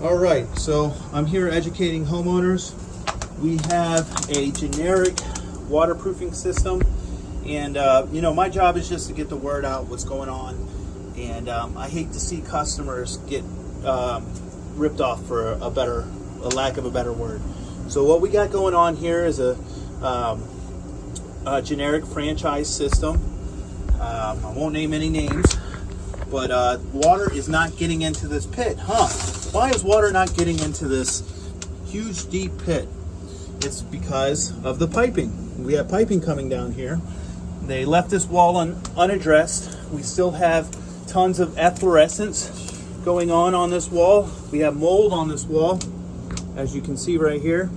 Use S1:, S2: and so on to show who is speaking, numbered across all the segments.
S1: All right, so I'm here educating homeowners. We have a generic waterproofing system, and you know, my job is just to get the word out what's going on, and I hate to see customers get ripped off for a lack of a better word. So what we got going on here is a generic franchise system. I won't name any names, but water is not getting into this pit, Why is water not getting into this huge deep pit? It's because of the piping. We have piping coming down here. They left this wall unaddressed. We still have tons of efflorescence going on this wall. We have mold on this wall, as you can see right here.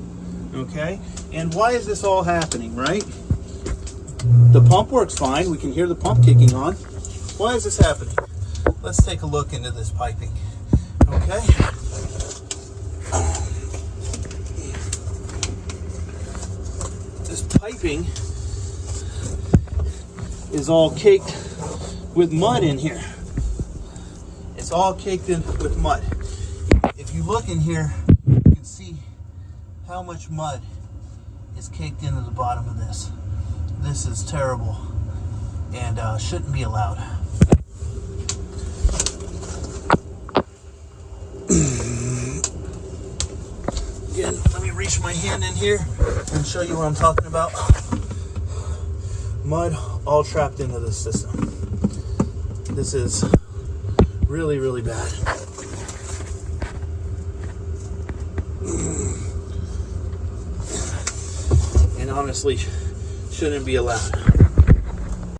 S1: Okay, and why is this all happening, right? The pump works fine. We can hear the pump kicking on. Why is this happening? Let's take a look into this piping. Okay. This piping is all caked with mud in here. It's all caked in with mud. If you look in here, you can see how much mud is caked into the bottom of this. This is terrible and shouldn't be allowed. Again, let me reach my hand in here and show you what I'm talking about. Mud all trapped into this system. This is really, really bad. And honestly, shouldn't be allowed.